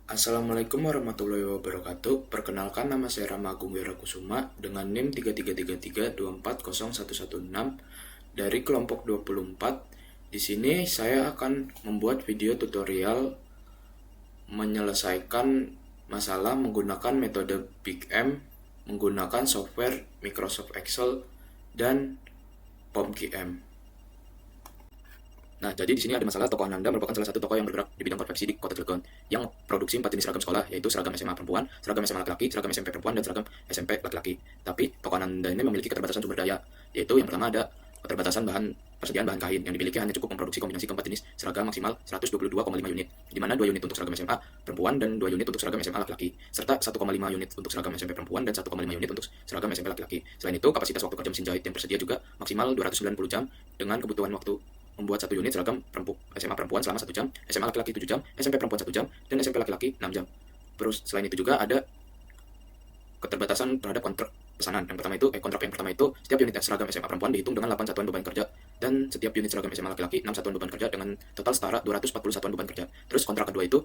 Assalamualaikum warahmatullahi wabarakatuh. Perkenalkan, nama saya Rama Agung Wirakusuma dengan NIM 3333240116 dari kelompok 24. Di sini saya akan membuat video tutorial menyelesaikan masalah menggunakan metode Big M, menggunakan software Microsoft Excel dan POMGM. Nah, jadi di sini ada masalah toko Ananda merupakan salah satu toko yang bergerak di bidang konveksi di Kota Cilegon yang produksi 4 jenis seragam sekolah, yaitu seragam SMA perempuan, seragam SMA laki-laki, seragam SMP perempuan, dan seragam SMP laki-laki. Tapi toko Ananda ini memiliki keterbatasan sumber daya, yaitu yang pertama ada keterbatasan persediaan bahan kain yang dimiliki hanya cukup memproduksi kombinasi keempat jenis seragam maksimal 122,5 unit, di mana 2 unit untuk seragam SMA perempuan dan 2 unit untuk seragam SMA laki-laki, serta 1,5 unit untuk seragam SMP perempuan dan 1,5 unit untuk seragam SMP laki-laki. Selain itu, kapasitas waktu kerja mesin jahit yang tersedia juga maksimal 290 jam dengan kebutuhan waktu membuat 1 unit seragam SMA perempuan selama 1 jam, SMA laki-laki 7 jam, SMP perempuan 1 jam, dan SMP laki-laki 6 jam. Terus selain itu juga ada keterbatasan terhadap kontrak pesanan. Kontrak yang pertama itu setiap unit seragam SMA perempuan dihitung dengan 8 satuan beban kerja, dan setiap unit seragam SMA laki-laki 6 satuan beban kerja dengan total setara 240 satuan beban kerja. Terus kontrak kedua itu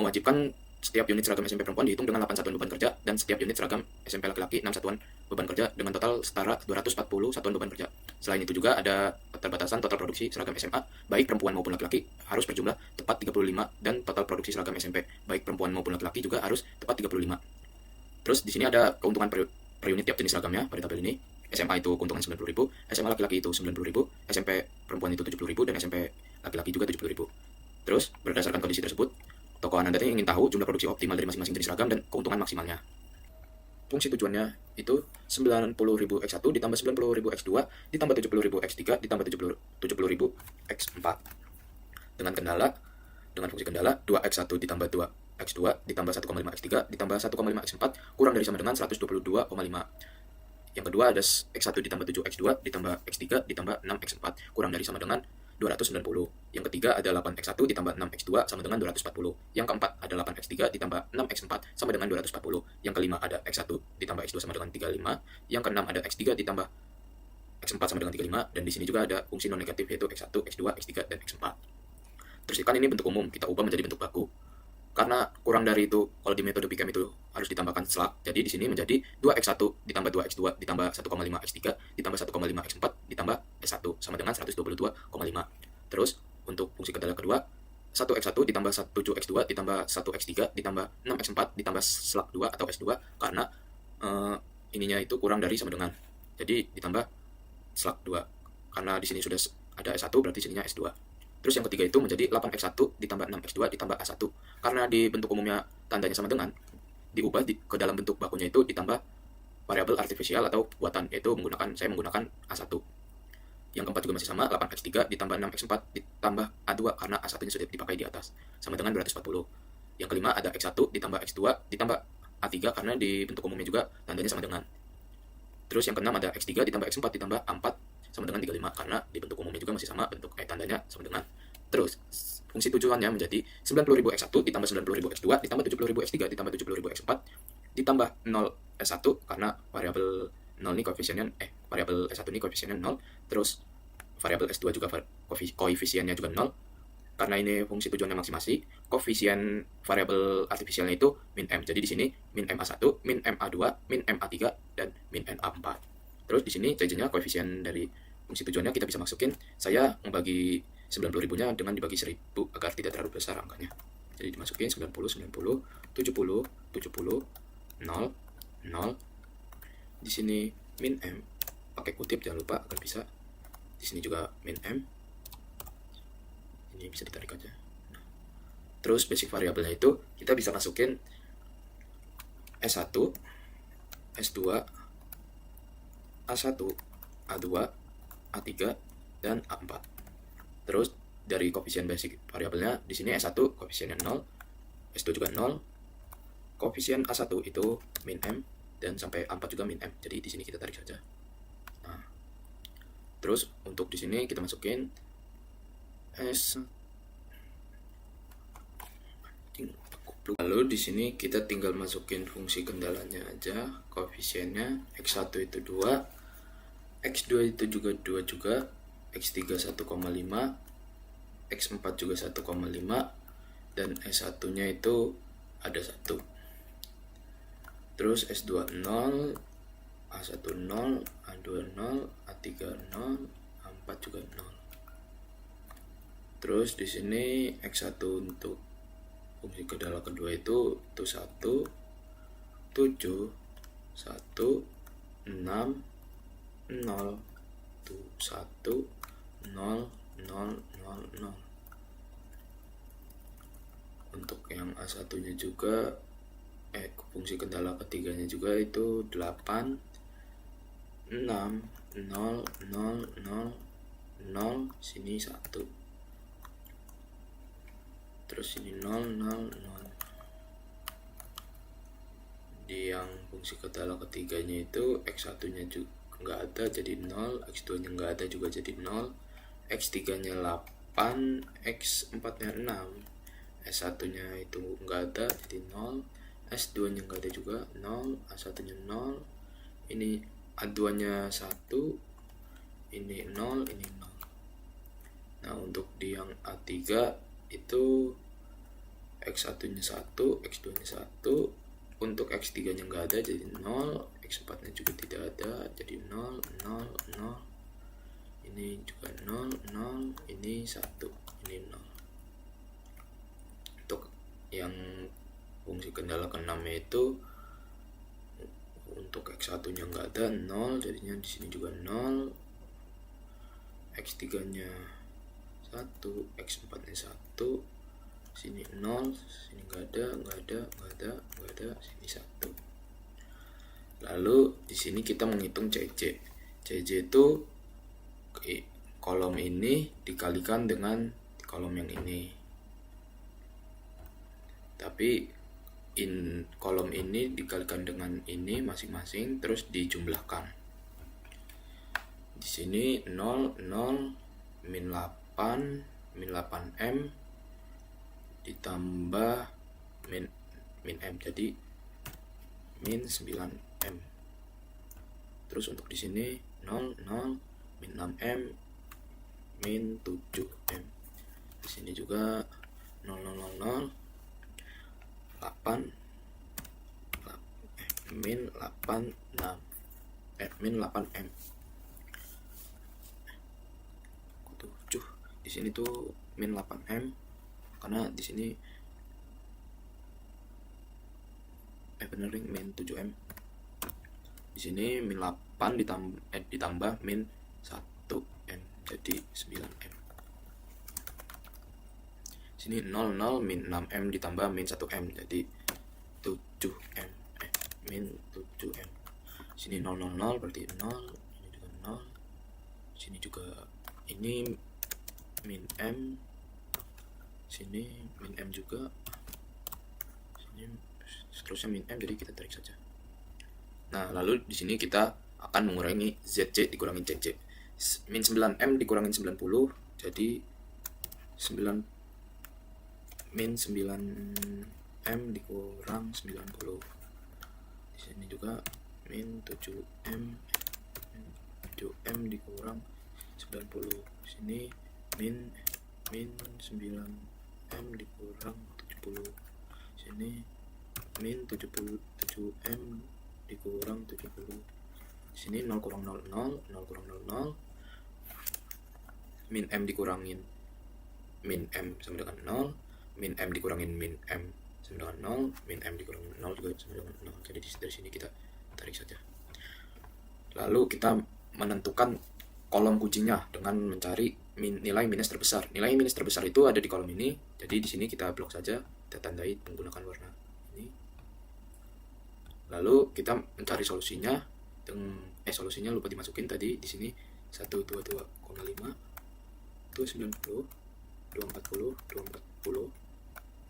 mewajibkan setiap unit seragam SMP perempuan dihitung dengan 8 satuan beban kerja, dan setiap unit seragam SMP laki-laki 6 satuan beban kerja dengan total setara 240 satuan beban kerja. Selain itu juga ada keterbatasan total produksi seragam SMA baik perempuan maupun laki-laki harus berjumlah tepat 35, dan total produksi seragam SMP baik perempuan maupun laki-laki juga harus tepat 35. Terus di sini ada keuntungan per unit tiap jenis seragamnya pada tabel ini. SMA itu keuntungan 90.000, SMA laki-laki itu 90.000, SMP perempuan itu 70.000, dan SMP laki-laki juga 70.000. Terus berdasarkan kondisi tersebut, toko Ananda ingin tahu jumlah produksi optimal dari masing-masing jenis seragam dan keuntungan maksimalnya. Fungsi tujuannya itu 90.000 X1 ditambah 90.000 X2 ditambah 70.000 X3 ditambah 70.000 X4. Dengan fungsi kendala 2X1 ditambah 2X2 ditambah 1,5 X3 ditambah 1,5 X4 kurang dari sama dengan 122,5. Yang kedua ada X1 ditambah 7X2 ditambah X3 ditambah 6X4 kurang dari sama dengan 290. Yang ketiga ada 8X1 ditambah 6X2 sama dengan 240. Yang keempat ada 8X3 ditambah 6X4 sama dengan 240. Yang kelima ada X1 ditambah X2 sama dengan 35. Yang keenam ada X3 ditambah X4 sama dengan 35. Dan di sini juga ada fungsi non negatif yaitu X1, X2, X3, dan X4. Terus kan ini bentuk umum, kita ubah menjadi bentuk baku. Karena kurang dari itu, kalau di metode PIKM itu harus ditambahkan slug. Jadi di sini menjadi 2X1 ditambah 2X2 ditambah 1,5 X3 ditambah 1,5 X4 ditambah S1 sama dengan 122,5. Terus untuk fungsi kendala kedua, 1X1 ditambah 7X2 ditambah 1X3 ditambah 6X4 ditambah slug 2 atau S2 karena ininya itu kurang dari sama dengan. Jadi ditambah slug 2. Karena di sini sudah ada S1 berarti sininya S2. Terus yang ketiga itu menjadi 8X1 ditambah 6X2 ditambah A1. Karena di bentuk umumnya tandanya sama dengan, diubah ke dalam bentuk bakunya itu ditambah variabel artifisial atau buatan, yaitu saya menggunakan A1. Yang keempat juga masih sama, 8X3 ditambah 6X4 ditambah A2 karena A1-nya sudah dipakai di atas, sama dengan 240. Yang kelima ada X1 ditambah X2 ditambah A3 karena di bentuk umumnya juga tandanya sama dengan. Terus yang keenam ada X3 ditambah X4 ditambah A4 sama dengan 35 karena di bentuk umumnya juga masih sama, bentuk tandanya sama dengan. Terus fungsi tujuannya menjadi 90.000 X1 ditambah 90.000 X2 ditambah 70.000 X3 ditambah 70.000 X4 ditambah 0 S1 karena variabel 0 ini variabel S1 ini koefisiennya 0. Terus variabel S2 juga koefisiennya juga 0. Karena ini fungsi tujuannya maksimasi, koefisien variabel artifisialnya itu min M. Jadi di sini min MA1, min MA2, min MA3, dan min NA4. Terus di sini jajannya koefisien dari fungsi tujuannya kita bisa masukin. Saya membagi 90.000-nya dengan dibagi 1.000 agar tidak terlalu besar angkanya. Jadi dimasukin 90, 90, 70, 70, 0, 0. Di sini min M, pakai kutip jangan lupa agar bisa. Di sini juga min M. Ini bisa ditarik aja. Nah, terus basic variabelnya itu kita bisa masukin S1, S2, A1, A2, A3, dan A4. Terus dari koefisien basic variabelnya di sini S1 koefisiennya 0, S2 juga 0, koefisien A1 itu min M, dan sampai A4 juga min M. Jadi di sini kita tarik saja. Nah, terus untuk di sini kita masukin S. Lalu di sini kita tinggal masukin fungsi kendalanya aja. Koefisiennya X1 itu 2, X2 itu juga 2 juga, X3 1,5, X4 juga 1,5, dan S1-nya itu ada 1. Terus S2 0, A1 0, A2 0, A3 0, A4 juga 0. Terus di sini X1 untuk fungsi kedala kedua itu 1, 7, 1, 6, 0, 1, 0, 0, 0, 0. Untuk yang A1 nya juga fungsi kendala ketiganya juga itu 8, 6, 0, 0, 0, 0, sini 1. Terus sini 0, 0, 0. Di yang fungsi kendala ketiganya itu X1 nya juga nggak ada jadi 0, X2 nya nggak ada juga jadi 0, X3 nya 8, X4 nya 6, S1 nya itu nggak ada jadi 0, S2 nya nggak ada juga 0, A1 nya 0, ini A2 nya 1, ini 0, ini 0. Nah untuk di yang A3 itu X1 nya 1, X2 nya 1, untuk X3 nya nggak ada jadi 0, X4 nya juga tidak ada jadi 0, 0, 0, ini juga 0, 0, ini 1, ini 0. Untuk yang fungsi kendala ke-6 itu untuk X1 nya nggak ada 0, jadinya di sini juga 0, X3 nya 1, X4 nya 1, sini 0, sini nggak ada, sini 1. Lalu di sini kita menghitung CJ. CJ itu kolom ini dikalikan dengan kolom yang ini. Tapi kolom ini dikalikan dengan ini masing-masing terus dijumlahkan. Di sini 0, 0, min 8, min 8M ditambah min M jadi min 9M. Terus untuk di sini 0, 0, min 6M, min 7M. Di sini juga 0, 0, 0, 0, 8, min 86, min 8M. 7. Di sini tuh min 8M karena di sini min 7M. Di sini min 8 ditambah min 1M jadi 9M. Sini 0, 0, min 6M ditambah min 1M jadi 7M, min 7M. Sini 0, 0, 0 berarti 0, ini juga 0, sini juga ini min M, sini min M juga, sini seterusnya min M, jadi kita tarik saja. Nah lalu di sini kita akan mengurangi ZC dikurangi CC. Min 9M dikurangin 90 jadi 9, min 9M dikurang 90. Di sini juga min 7M, min 7M dikurang 90. Di sini min 9M dikurang 70. Di sini min 77M dikurang 70. Di sini 0 kurang 0, 0, 0 kurang 0, 0. Min M dikurangin min M sama dengan 0. Min M dikurangin min M sama dengan 0. Min M dikurangin 0 juga sama dengan 0. Jadi dari sini kita tarik saja. Lalu kita menentukan kolom kuncinya dengan mencari nilai minus terbesar. Nilai minus terbesar itu ada di kolom ini. Jadi di sini kita blok saja, kita tandai menggunakan warna ini. Lalu kita mencari solusinya. Solusinya lupa dimasukin tadi di sini 122,5, 290, 240, 240,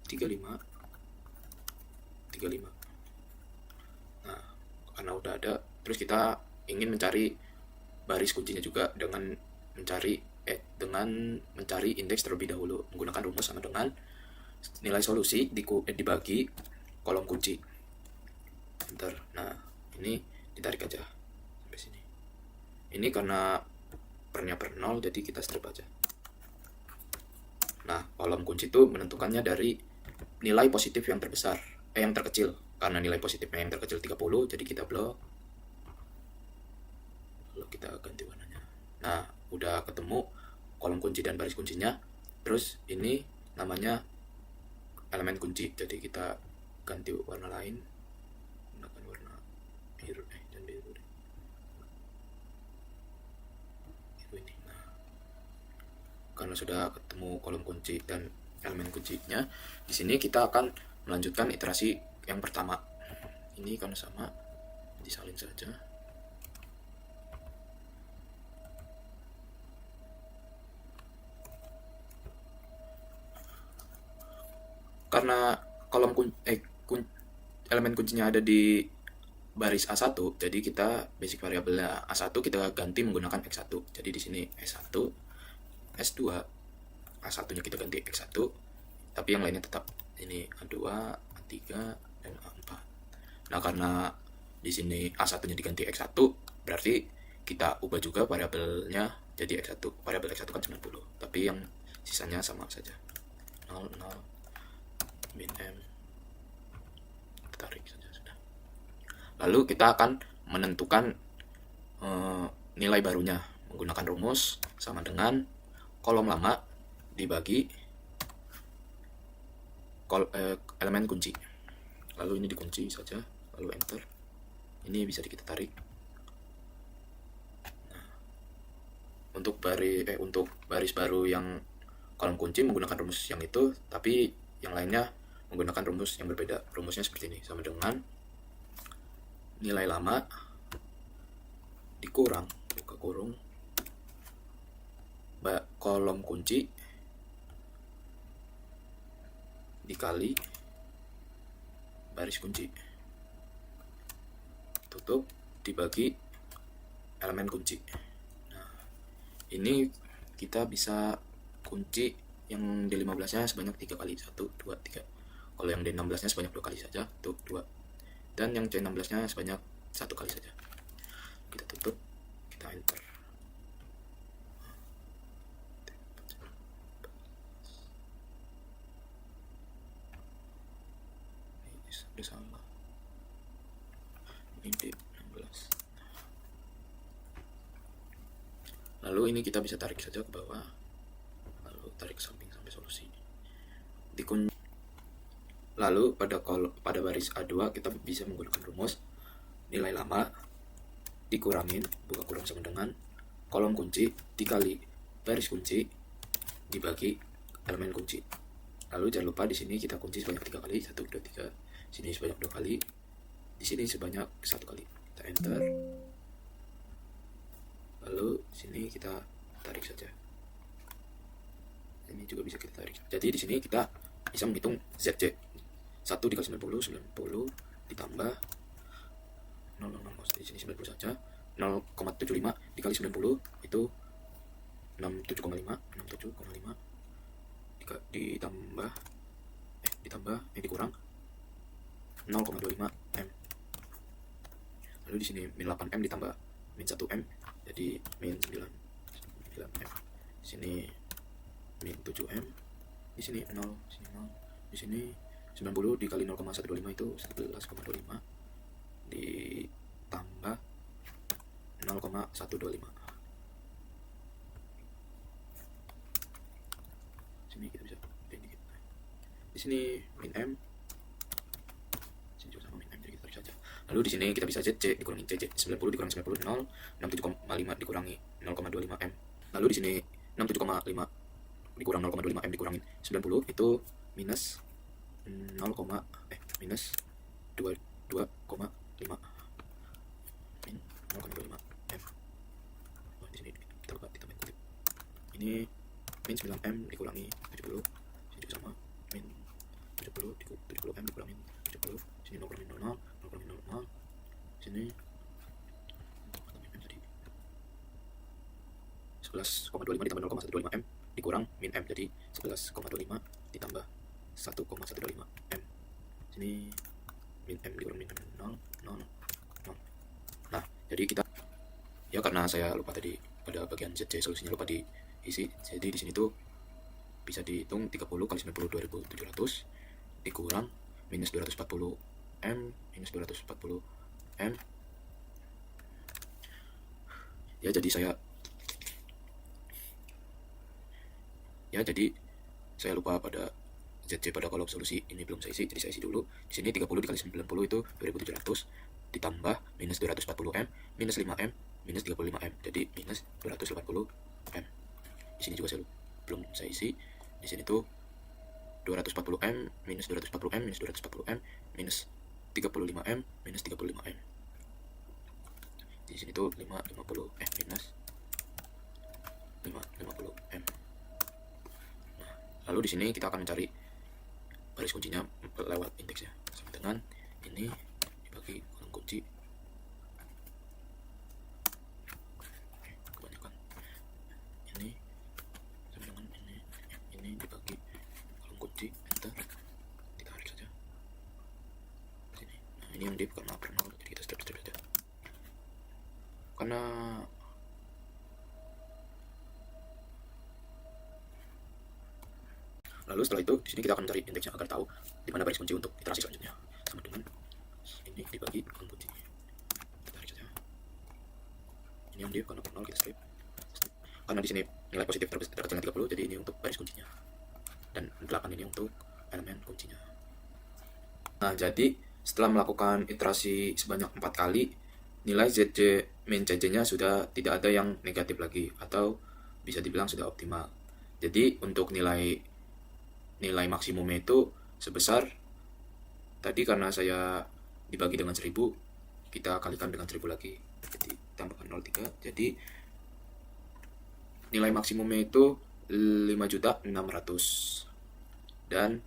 35. Nah, karena udah ada, terus kita ingin mencari baris kuncinya juga dengan mencari indeks terlebih dahulu menggunakan rumus sama dengan nilai solusi dibagi kolom kunci. Bentar. Nah, ini ditarik aja sampai sini. Ini karena pernya per 0 jadi kita strip aja. Nah, kolom kunci itu menentukannya dari nilai positif yang terbesar. yang terkecil, karena nilai positifnya yang terkecil 30, jadi kita blok, lalu kita ganti warnanya. Nah, udah ketemu kolom kunci dan baris kuncinya. Terus ini namanya elemen kunci, jadi kita ganti warna lain, gunakan warna biru dan biru deh. Ini. Nah, karena sudah ketemu kolom kunci dan elemen kuncinya, di sini kita akan melanjutkan iterasi yang pertama. Ini karena sama, disalin saja. Karena kolom elemen kuncinya ada di baris A1, jadi kita basic variabelnya A1 kita ganti menggunakan X1. Jadi di sini S1, S2, A1-nya kita ganti X1, tapi yang lainnya tetap ini A2, A3, dan A4. Nah, karena di sini A1-nya diganti X1, berarti kita ubah juga variabelnya jadi X1. Variabel X1 kan 90, tapi yang sisanya sama saja. 0, 0, min M, tarik saja sudah. Lalu kita akan menentukan nilai barunya menggunakan rumus sama dengan kolom lama dibagi elemen kunci. Lalu ini dikunci saja, lalu enter. Ini bisa kita tarik. Nah, untuk baris baru yang kolom kunci menggunakan rumus yang itu, tapi yang lainnya menggunakan rumus yang berbeda. Rumusnya seperti ini, sama dengan nilai lama dikurang, buka kurung, kolom kunci dikali baris kunci, tutup, dibagi elemen kunci. Nah, ini kita bisa kunci yang di 15-nya sebanyak 3 kali, 1, 2, 3. Kalau yang di 16-nya sebanyak 2 kali saja, tuh 2. Dan yang C16-nya sebanyak 1 kali saja. Kita tutup, kita enter. Ini sudah sama. Ini D16. Lalu ini kita bisa tarik saja ke bawah, lalu tarik samping sampai solusi. Lalu pada baris A2 kita bisa menggunakan rumus nilai lama dikurangin, buka kurung sama dengan kolom kunci dikali baris kunci dibagi elemen kunci. Lalu jangan lupa di sini kita kunci sebanyak 3 kali, 1, 2, 3. Sini sebanyak 2 kali, di sini sebanyak 1 kali. Kita enter. Lalu sini kita tarik saja. Ini juga bisa kita tarik. Jadi di sini kita bisa menghitung ZC. 1 dikali 90, 90 ditambah 0, di sini 90 saja. 0,75 dikali 90 itu 67,5, 67,5 dikurang 0,25 M. Lalu di sini min 8 M ditambah min 1 M, jadi min 9 M. Di sini min 7 M, di sini 0, di sini 0, di sini 90 dikali 0,125 itu 11,25 ditambah 0,125. Sini kita bisa dikit. Di sini min M, sini juga sama min M, jadi kita tarik saja. Lalu di sini kita bisa ZC dikurangi CC, 90 dikurangi 90 0, 67,5 dikurangi 0,25 M. Lalu di sini 67,5 dikurang 0,25 M dikurangi 90 itu minus minus 22,5 min 0,25 M. Oh, di sini kita buka ditambahin kutip. Ini min 9 M dikurangi 70, sini juga sama min 70 M dikurangin 70, sini 0,00, 0,00, sini jadi 11,25 ditambah 0,125 M dikurang min M, jadi 11,25 ditambah 1,125 M. Sini min M dikurang min M 0, 0, 0. Nah, jadi kita karena saya lupa tadi pada bagian ZC solusinya lupa diisi. Jadi di sini tuh bisa dihitung 30 kali 90 2700 dikurang minus 240 M minus 240 M. Ya jadi saya lupa pada ZC pada kolom solusi ini belum saya isi, jadi saya isi dulu. Di sini 30 dikali 90 itu 2700 ditambah minus 240 M minus 5 M minus 35 M, jadi minus 280 M. Di sini juga belum saya isi. Di sini tuh 240 M minus 240 M minus 240 M minus 35 M minus 35 M. Di sini tuh 550 M minus 550 M. Nah, lalu di sini kita akan mencari baris kuncinya lewat indeksnya, sama dengan ini dibagi kolom kunci. Kebanyakan ini sama dengan ini dibagi kolom kunci, enter, ditarik saja sini. Nah, ini yang div karena per 0, jadi kita step saja. Karena lalu setelah itu di sini kita akan mencari indeksnya agar tahu di mana baris kunci untuk iterasi selanjutnya, sama dengan ini dibagi kolom kunci. Kita tarik saja. Ini yang div karena per 0, kita skip. Karena di sini nilai positif terkecilnya 30, jadi ini untuk baris kuncinya. Dan 8 ini untuk elemen kuncinya. Nah, jadi setelah melakukan iterasi sebanyak 4 kali, nilai ZC min CC-nya sudah tidak ada yang negatif lagi, atau bisa dibilang sudah optimal. Jadi untuk nilai maksimumnya itu sebesar tadi, karena saya dibagi dengan 1000, kita kalikan dengan 1000 lagi, jadi tambahkan 0,3, jadi nilai maksimumnya itu 5.600.000. Dan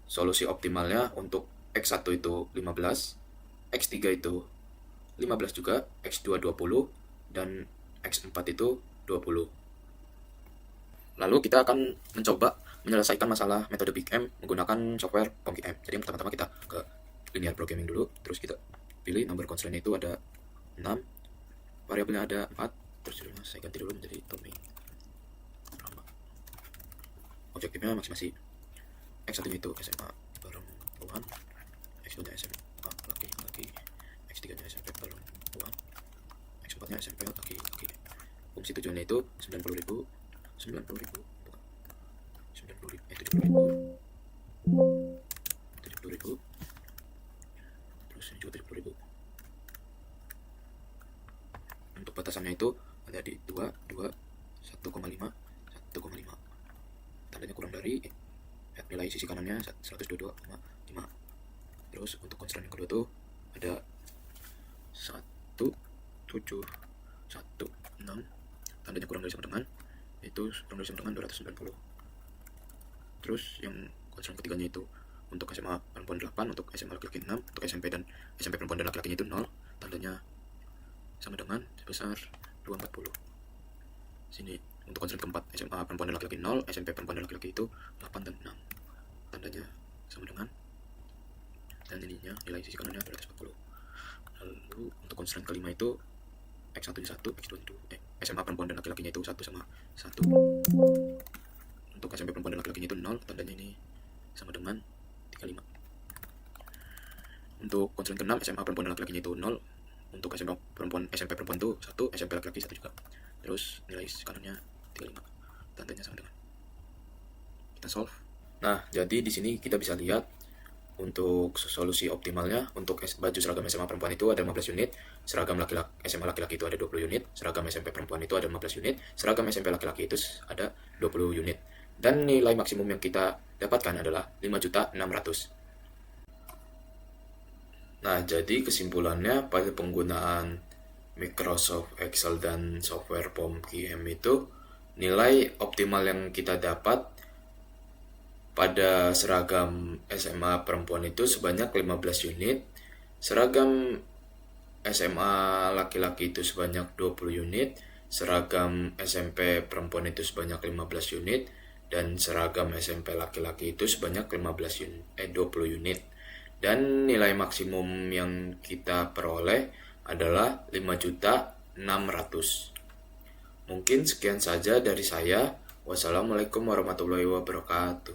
solusi optimalnya untuk X1 itu 15, X3 itu 15 juga, X2 20, dan X4 itu 20. Lalu kita akan mencoba menyelesaikan masalah metode Big M menggunakan software POMKI M. Jadi yang pertama-tama kita ke linear programming dulu, terus kita pilih number constraint itu ada 6, variabelnya ada 4, terus saya ganti dulu menjadi domain. Objektifnya masing-masing. X1 itu SMA perempuan, X2 nya SMA laki-laki, X3 nya SMP perempuan, X4 nya SMP laki-laki. Fungsi tujuannya itu 90.000, 70.000, terus ini juga 70.000. Untuk batasannya itu ada di 2, 1,5. Tandanya kurang dari nilai sisi kanannya 122,5. Terus untuk konstran yang kedua tuh ada 1,716, tandanya kurang dari sama dengan, itu kurang dari sama dengan 290. Terus yang konstran ketiganya itu untuk SMA perempuan 8, untuk SMA laki-laki 6, untuk SMP perempuan dan laki-lakinya itu 0, tandanya sama dengan sebesar 240. Sini untuk konstran keempat, SMA perempuan dan laki-laki 0, SMP perempuan dan laki-laki itu 8 dan 6, tandanya sama dengan, dan ininya nilai sisi kanannya 240. Lalu untuk konstran kelima itu X1 nya 1, X2 nya 2, SMA perempuan dan laki-lakinya itu 1 sama 1. Untuk SMP perempuan dan laki-lakinya itu 0, tandanya ini sama dengan 35. Untuk konstran ke-6, SMA perempuan dan laki-lakinya itu 0, untuk SMP perempuan itu 1, SMP laki-laki 1 juga. Terus nilai kanannya 35, tandanya sama dengan. Kita solve. Nah, jadi di sini kita bisa lihat untuk solusi optimalnya untuk baju seragam SMA perempuan itu ada 15 unit, seragam SMA laki-laki itu ada 20 unit, seragam SMP perempuan itu ada 15 unit, seragam SMP laki-laki itu ada 20 unit. Dan nilai maksimum yang kita dapatkan adalah 5.600.000. Nah, jadi kesimpulannya pada penggunaan Microsoft Excel dan software POMKI M itu, nilai optimal yang kita dapat pada seragam SMA perempuan itu sebanyak 15 unit, seragam SMA laki-laki itu sebanyak 20 unit, seragam SMP perempuan itu sebanyak 15 unit, dan seragam SMP laki-laki itu sebanyak 20 unit. Dan nilai maksimum yang kita peroleh adalah 5.600.000. Mungkin sekian saja dari saya. Wassalamualaikum warahmatullahi wabarakatuh.